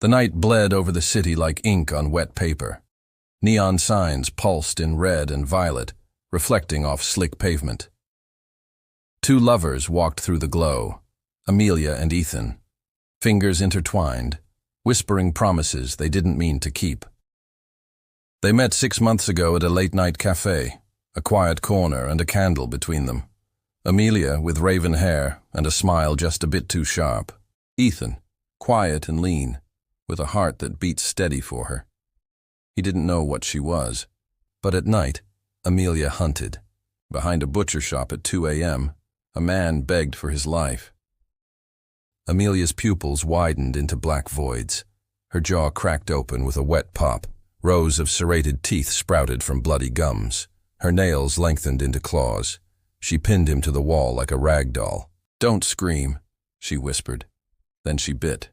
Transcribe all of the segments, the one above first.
The night bled over the city like ink on wet paper. Neon signs pulsed in red and violet, reflecting off slick pavement. Two lovers walked through the glow, Amelia and Ethan, fingers intertwined, whispering promises they didn't mean to keep. They met 6 months ago at a late-night cafe, a quiet corner and a candle between them. Amelia with raven hair and a smile just a bit too sharp. Ethan, quiet and lean, with a heart that beat steady for her. He didn't know what she was, but at night, Amelia hunted. Behind a butcher shop at 2 a.m., a man begged for his life. Amelia's pupils widened into black voids. Her jaw cracked open with a wet pop. Rows of serrated teeth sprouted from bloody gums. Her nails lengthened into claws. She pinned him to the wall like a rag doll. "Don't scream," she whispered. Then she bit.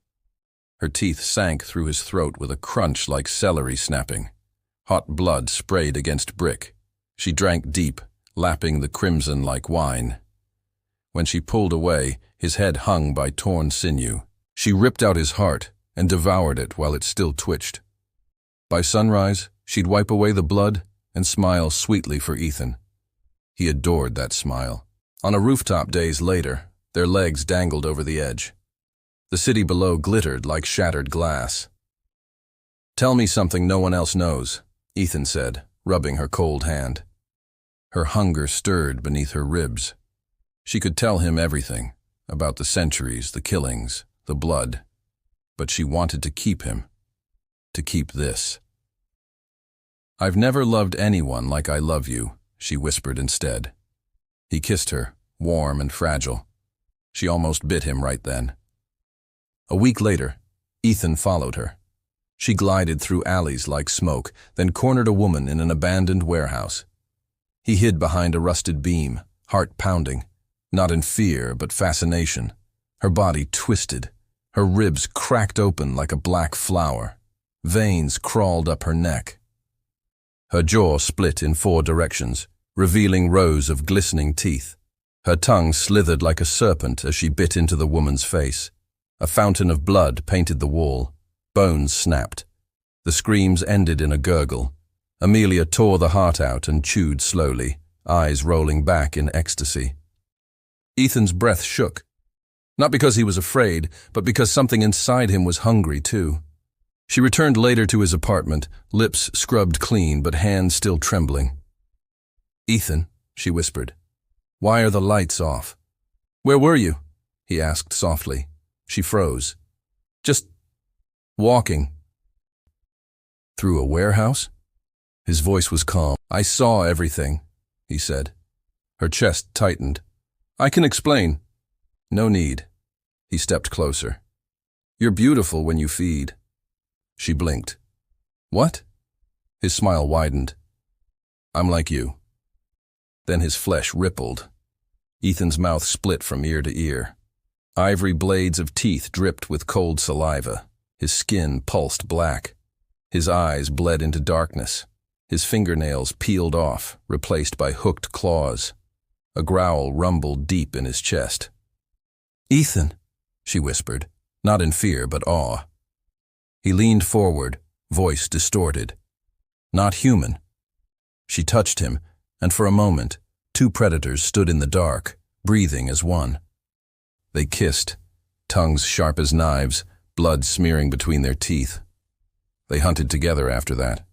Her teeth sank through his throat with a crunch like celery snapping. Hot blood sprayed against brick. She drank deep, lapping the crimson like wine. When she pulled away, his head hung by torn sinew. She ripped out his heart and devoured it while it still twitched. By sunrise, she'd wipe away the blood and smile sweetly for Ethan. He adored that smile. On a rooftop days later, their legs dangled over the edge. The city below glittered like shattered glass. "Tell me something no one else knows," Ethan said, rubbing her cold hand. Her hunger stirred beneath her ribs. She could tell him everything, about the centuries, the killings, the blood. But she wanted to keep him. To keep this. "I've never loved anyone like I love you," she whispered instead. He kissed her, warm and fragile. She almost bit him right then. A week later, Ethan followed her. She glided through alleys like smoke, then cornered a woman in an abandoned warehouse. He hid behind a rusted beam, heart pounding, not in fear but fascination. Her body twisted, her ribs cracked open like a black flower. Veins crawled up her neck. Her jaw split in 4 directions, revealing rows of glistening teeth. Her tongue slithered like a serpent as she bit into the woman's face. A fountain of blood painted the wall. Bones snapped. The screams ended in a gurgle. Amelia tore the heart out and chewed slowly, eyes rolling back in ecstasy. Ethan's breath shook. Not because he was afraid, but because something inside him was hungry too. She returned later to his apartment, lips scrubbed clean but hands still trembling. "Ethan," she whispered, "why are the lights off?" "Where were you?" he asked softly. She froze. "Just walking." "Through a warehouse?" His voice was calm. "I saw everything," he said. Her chest tightened. "I can explain." "No need." He stepped closer. "You're beautiful when you feed." She blinked. "What?" His smile widened. "I'm like you." Then his flesh rippled. Ethan's mouth split from ear to ear. Ivory blades of teeth dripped with cold saliva. His skin pulsed black. His eyes bled into darkness. His fingernails peeled off, replaced by hooked claws. A growl rumbled deep in his chest. "Ethan," she whispered, not in fear but awe. He leaned forward, voice distorted. "Not human." She touched him, and for a moment, 2 predators stood in the dark, breathing as one. They kissed, tongues sharp as knives, blood smearing between their teeth. They hunted together after that.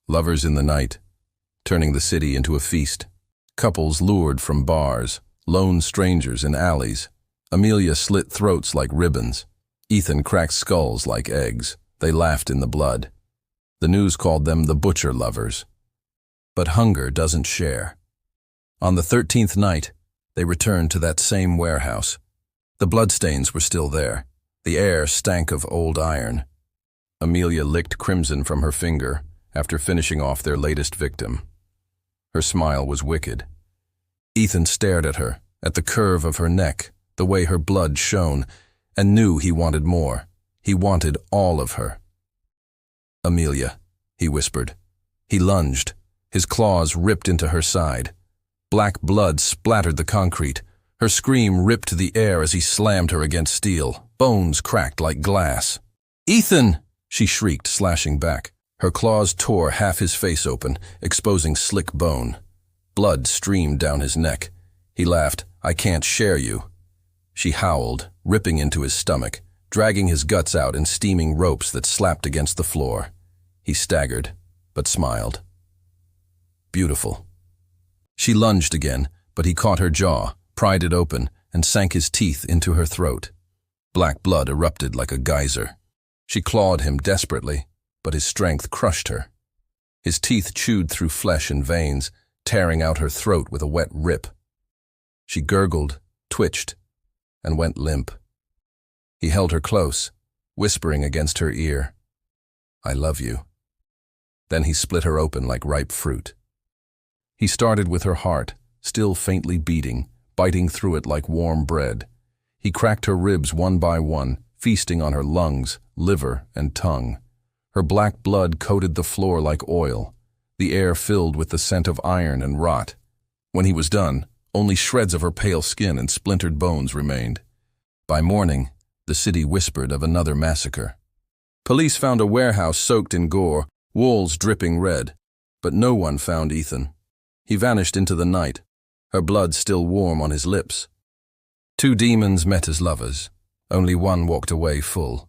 Lovers in the night, turning the city into a feast. Couples lured from bars, lone strangers in alleys. Amelia slit throats like ribbons. Ethan cracked skulls like eggs. They laughed in the blood. The news called them the butcher lovers. But hunger doesn't share. On the 13th night, they returned to that same warehouse. The bloodstains were still there. The air stank of old iron. Amelia licked crimson from her finger after finishing off their latest victim. Her smile was wicked. Ethan stared at her, at the curve of her neck, the way her blood shone, and knew he wanted more. He wanted all of her. "Amelia," he whispered. He lunged. His claws ripped into her side. Black blood splattered the concrete. Her scream ripped the air as he slammed her against steel. Bones cracked like glass. "Ethan!" she shrieked, slashing back. Her claws tore half his face open, exposing slick bone. Blood streamed down his neck. He laughed. "I can't share you." She howled, ripping into his stomach, dragging his guts out in steaming ropes that slapped against the floor. He staggered, but smiled. "Beautiful." She lunged again, but he caught her jaw, pried it open, and sank his teeth into her throat. Black blood erupted like a geyser. She clawed him desperately, but his strength crushed her. His teeth chewed through flesh and veins, tearing out her throat with a wet rip. She gurgled, twitched, and went limp. He held her close, whispering against her ear, "I love you." Then he split her open like ripe fruit. He started with her heart, still faintly beating, biting through it like warm bread. He cracked her ribs one by one, feasting on her lungs, liver, and tongue. Her black blood coated the floor like oil, the air filled with the scent of iron and rot. When he was done, only shreds of her pale skin and splintered bones remained. By morning, the city whispered of another massacre. Police found a warehouse soaked in gore, walls dripping red, but no one found Ethan. He vanished into the night, her blood still warm on his lips. Two demons met as lovers. Only one walked away full.